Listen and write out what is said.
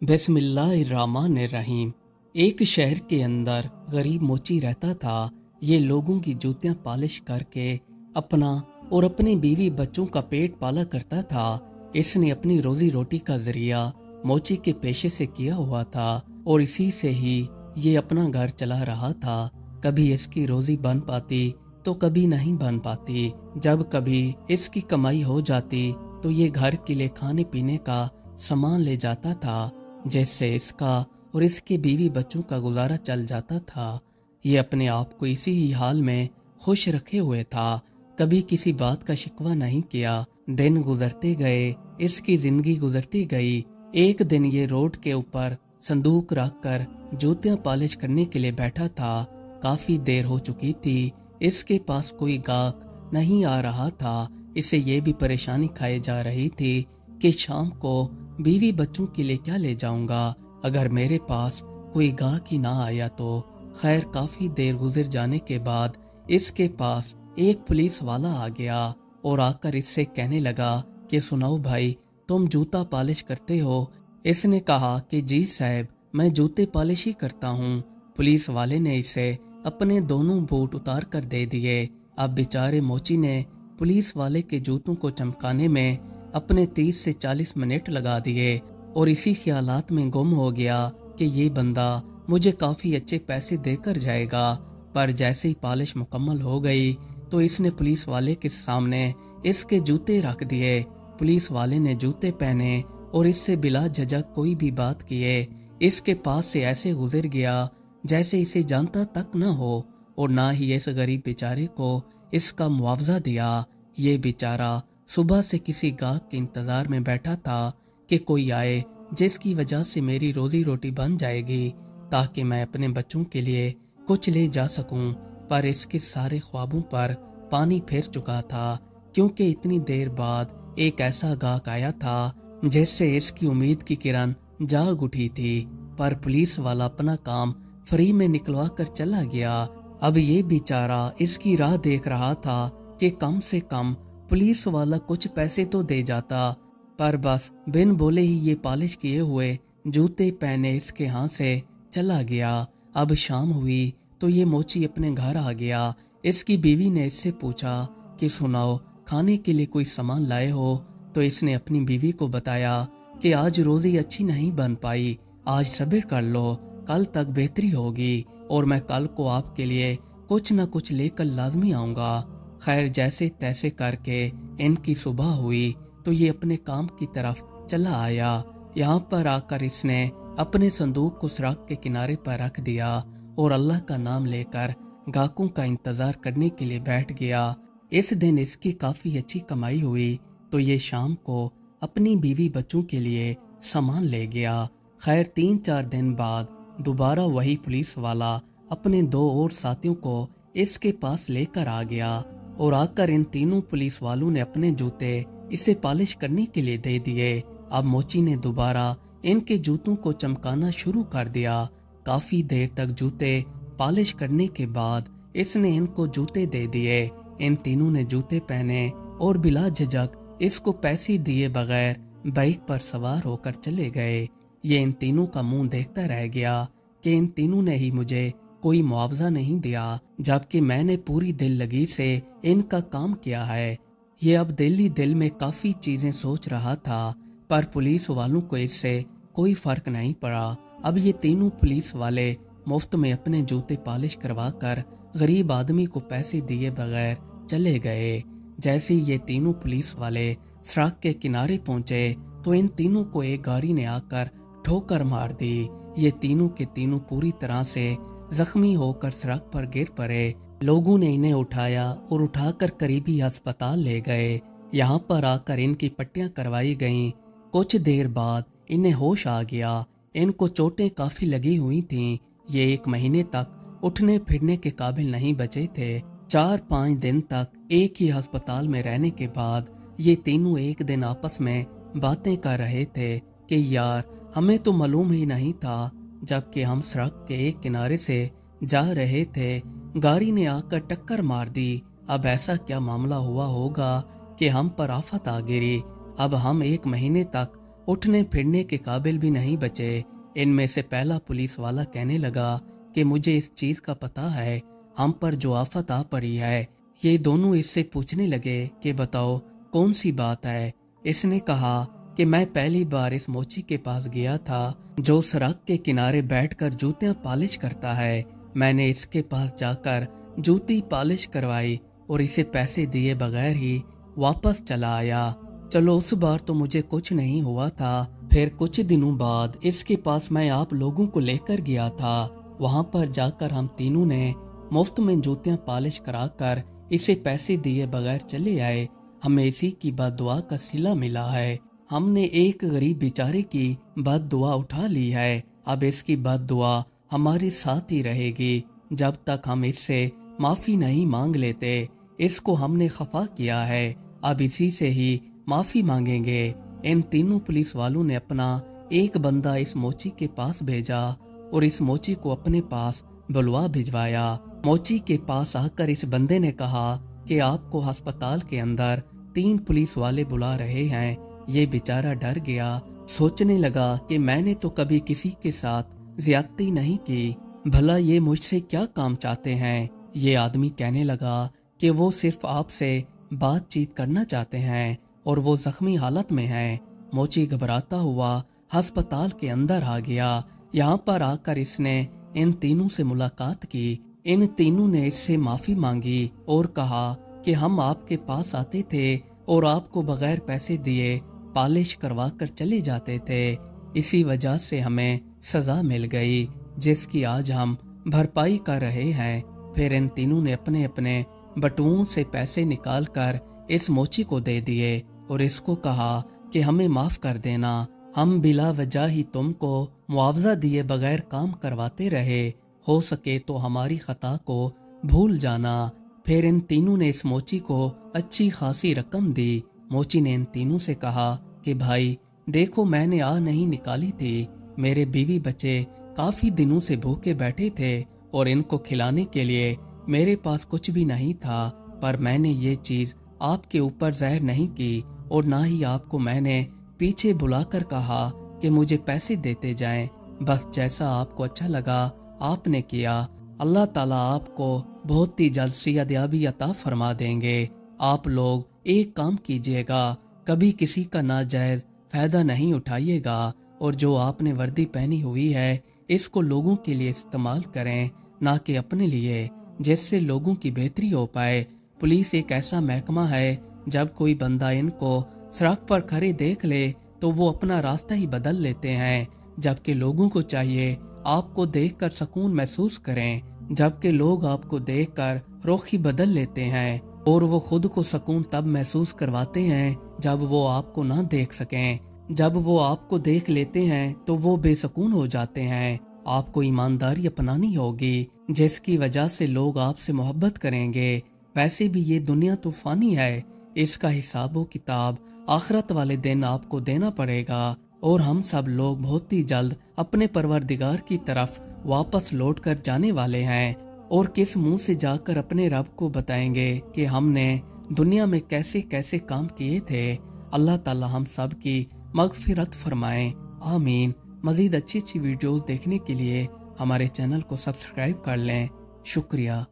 बिस्मिल्लाहिर्रहमानिर्रहीम। एक शहर के अंदर गरीब मोची रहता था। ये लोगों की जूतियां पॉलिश करके अपना और अपनी बीवी बच्चों का पेट पाला करता था। इसने अपनी रोजी रोटी का जरिया मोची के पेशे से किया हुआ था और इसी से ही ये अपना घर चला रहा था। कभी इसकी रोजी बन पाती तो कभी नहीं बन पाती। जब कभी इसकी कमाई हो जाती तो ये घर के लिए खाने पीने का सामान ले जाता था, जिससे इसका और इसके बीवी बच्चों का गुजारा चल जाता था। ये अपने आप को इसी ही हाल में खुश रखे हुए था, कभी किसी बात का शिकवा नहीं किया। दिन गुजरते गए, इसकी जिंदगी गुजरती गई। एक दिन ये रोड के ऊपर संदूक रखकर जूतियां पॉलिश करने के लिए बैठा था। काफी देर हो चुकी थी, इसके पास कोई गाहक नहीं आ रहा था। इसे ये भी परेशानी खाई जा रही थी कि शाम को बीवी बच्चों के लिए क्या ले जाऊंगा अगर मेरे पास कोई गाहक ही ना आया तो। खैर, काफी देर गुजर जाने के बाद इसके पास एक पुलिस वाला आ गया और आकर इससे कहने लगा कि सुनाओ भाई, तुम जूता पॉलिश करते हो? इसने कहा कि जी साहब, मैं जूते पॉलिश ही करता हूँ। पुलिस वाले ने इसे अपने दोनों बूट उतार कर दे दिए। अब बेचारे मोची ने पुलिस वाले के जूतों को चमकाने में अपने 30 से 40 मिनट लगा दिए और इसी ख्यालात में गुम हो गया कि ये बंदा मुझे काफी अच्छे पैसे देकर जाएगा। पर जैसे ही पॉलिश मुकम्मल हो गई तो इसने पुलिस वाले के सामने इसके जूते रख दिए। पुलिस वाले ने जूते पहने और इससे बिला झिझक कोई भी बात किए इसके पास से ऐसे गुजर गया जैसे इसे जानता तक न हो और ना ही इस गरीब बेचारे को इसका मुआवजा दिया। ये बेचारा सुबह से किसी गाहक के इंतजार में बैठा था कि कोई आए जिसकी वजह से मेरी रोजी रोटी बन जाएगी ताकि मैं अपने बच्चों के लिए कुछ ले जा सकूं। पर इसके सारे ख्वाबों पर पानी फिर चुका था, क्योंकि इतनी देर बाद एक ऐसा गाहक आया था जिससे इसकी उम्मीद की किरण जाग उठी थी। पर पुलिस वाला अपना काम फ्री में निकलवा कर चला गया। अब ये बेचारा इसकी राह देख रहा था कि कम से कम पुलिस वाला कुछ पैसे तो दे जाता। पर बस बिन बोले ही ये पॉलिश किए हुए जूते पहने इसके हाथ से चला गया। अब शाम हुई तो ये मोची अपने घर आ गया। इसकी बीवी ने इससे पूछा कि सुनाओ, खाने के लिए कोई सामान लाए हो? तो इसने अपनी बीवी को बताया कि आज रोजी अच्छी नहीं बन पाई, आज सब्र कर लो, कल तक बेहतरी होगी और मैं कल को आपके लिए कुछ न कुछ लेकर लाजमी आऊंगा। खैर, जैसे तैसे करके इनकी सुबह हुई तो ये अपने काम की तरफ चला आया। यहाँ पर आकर इसने अपने संदूक को सड़क के किनारे पर रख दिया और अल्लाह का नाम लेकर गाहकों का इंतजार करने के लिए बैठ गया। इस दिन इसकी काफी अच्छी कमाई हुई तो ये शाम को अपनी बीवी बच्चों के लिए सामान ले गया। खैर, 3-4 दिन बाद दोबारा वही पुलिस वाला अपने 2 और साथियों को इसके पास लेकर आ गया और आकर इन तीनों पुलिस वालों ने अपने जूते इसे पॉलिश करने के लिए दे दिए। अब मोची ने दोबारा इनके जूतों को चमकाना शुरू कर दिया। काफी देर तक जूते पॉलिश करने के बाद इसने इनको जूते दे दिए। इन तीनों ने जूते पहने और बिला झिझक इसको पैसे दिए बगैर बाइक पर सवार होकर चले गए। ये इन तीनों का मुंह देखता रह गया कि इन तीनों ने ही मुझे कोई मुआवजा नहीं दिया, जबकि मैंने पूरी दिल लगी से इनका काम किया है। ये अब दिल ही दिल में काफी चीजें सोच रहा था, पर पुलिस वालों को इससे कोई फर्क नहीं पड़ा। अब ये तीनों पुलिस वाले मुफ्त में अपने जूते पॉलिश करवा कर गरीब आदमी को पैसे दिए बगैर चले गए। जैसे ही ये तीनों पुलिस वाले सड़क के किनारे पहुंचे तो इन तीनों को एक गाड़ी ने आकर ठोकर मार दी। ये तीनों के तीनों पूरी तरह से जख्मी होकर सड़क पर गिर पड़े। लोगों ने इन्हें उठाया और उठाकर करीबी अस्पताल ले गए। यहाँ पर आकर इनकी पट्टियां करवाई गईं। कुछ देर बाद इन्हें होश आ गया। इनको चोटें काफी लगी हुई थीं। ये 1 महीने तक उठने फिरने के काबिल नहीं बचे थे। 4-5 दिन तक एक ही अस्पताल में रहने के बाद ये तीनों एक दिन आपस में बातें कर रहे थे कि यार, हमें तो मालूम ही नहीं था, जबकि हम सड़क के एक किनारे से जा रहे थे, गाड़ी ने आकर टक्कर मार दी। अब ऐसा क्या मामला हुआ होगा कि हम पर आफत आ गिरी। अब हम 1 महीने तक उठने फिरने के काबिल भी नहीं बचे। इनमें से पहला पुलिस वाला कहने लगा कि मुझे इस चीज का पता है, हम पर जो आफत आ पड़ी है। ये दोनों इससे पूछने लगे कि बताओ कौन सी बात है। इसने कहा कि मैं पहली बार इस मोची के पास गया था जो सड़क के किनारे बैठकर जूतियां पॉलिश करता है। मैंने इसके पास जाकर जूती पॉलिश करवाई और इसे पैसे दिए बगैर ही वापस चला आया। चलो उस बार तो मुझे कुछ नहीं हुआ था। फिर कुछ दिनों बाद इसके पास मैं आप लोगों को लेकर गया था। वहां पर जाकर हम तीनों ने मुफ्त में जूतियां पॉलिश कराकर इसे पैसे दिए बगैर चले आए। हमें इसी की बददुआ का सिला मिला है। हमने एक गरीब बेचारे की बददुआ उठा ली है। अब इसकी बददुआ हमारे साथ ही रहेगी जब तक हम इससे माफी नहीं मांग लेते। इसको हमने खफा किया है, अब इसी से ही माफी मांगेंगे। इन तीनों पुलिस वालों ने अपना एक बंदा इस मोची के पास भेजा और इस मोची को अपने पास बुलवा भिजवाया। मोची के पास आकर इस बंदे ने कहा कि आपको अस्पताल के अंदर 3 पुलिस वाले बुला रहे हैं। ये बेचारा डर गया, सोचने लगा कि मैंने तो कभी किसी के साथ ज्यादती नहीं की, भला ये मुझसे क्या काम चाहते हैं। ये आदमी कहने लगा कि वो सिर्फ आपसे बातचीत करना चाहते हैं और वो जख्मी हालत में हैं। मोची घबराता हुआ अस्पताल के अंदर आ गया। यहाँ पर आकर इसने इन तीनों से मुलाकात की। इन तीनों ने इससे माफी मांगी और कहा कि हम आपके पास आते थे और आपको बगैर पैसे दिए पॉलिश करवा कर चले जाते थे। इसी वजह से हमें सजा मिल गई जिसकी आज हम भरपाई कर रहे हैं। फिर इन तीनों ने अपने अपने बटुओं से पैसे निकालकर इस मोची को दे दिए और इसको कहा कि हमें माफ कर देना, हम बिला वजह ही तुमको मुआवजा दिए बगैर काम करवाते रहे, हो सके तो हमारी खता को भूल जाना। फिर इन तीनों ने इस मोची को अच्छी खासी रकम दी। मोची ने इन तीनों से कहा कि भाई देखो, मैंने नहीं निकाली थी, मेरे बीवी बच्चे काफी दिनों से भूखे बैठे थे और इनको खिलाने के लिए मेरे पास कुछ भी नहीं था, पर मैंने ये चीज आपके ऊपर जाहिर नहीं की और ना ही आपको मैंने पीछे बुलाकर कहा कि मुझे पैसे देते जाएं। बस जैसा आपको अच्छा लगा आपने किया। अल्लाह ताला आपको बहुत ही जल्द सियादयाबी अता फरमा देंगे। आप लोग एक काम कीजिएगा, कभी किसी का नाजायज फायदा नहीं उठाइएगा और जो आपने वर्दी पहनी हुई है इसको लोगों के लिए इस्तेमाल करें, ना कि अपने लिए, जिससे लोगों की बेहतरी हो पाए। पुलिस एक ऐसा महकमा है, जब कोई बंदा इनको सड़क पर खड़े देख ले तो वो अपना रास्ता ही बदल लेते हैं, जबकि लोगों को चाहिए आपको देखकर सुकून महसूस करें, जबकि लोग आपको देखकर रुख ही बदल लेते हैं और वो खुद को सुकून तब महसूस करवाते हैं जब वो आपको ना देख सकें। जब वो आपको देख लेते हैं तो वो बेसुकून हो जाते हैं। आपको ईमानदारी अपनानी होगी जिसकी वजह से लोग आपसे मोहब्बत करेंगे। वैसे भी ये दुनिया तो फानी है, इसका हिसाब व किताब आखिरत वाले दिन आपको देना पड़ेगा और हम सब लोग बहुत ही जल्द अपने परवरदिगार की तरफ वापस लौट कर जाने वाले हैं। और किस मुंह से जाकर अपने रब को बताएंगे कि हमने दुनिया में कैसे कैसे काम किए थे। अल्लाह ताला हम सब की मगफिरत फरमाएं, आमीन। मजीद अच्छी अच्छी वीडियोस देखने के लिए हमारे चैनल को सब्सक्राइब कर लें। शुक्रिया।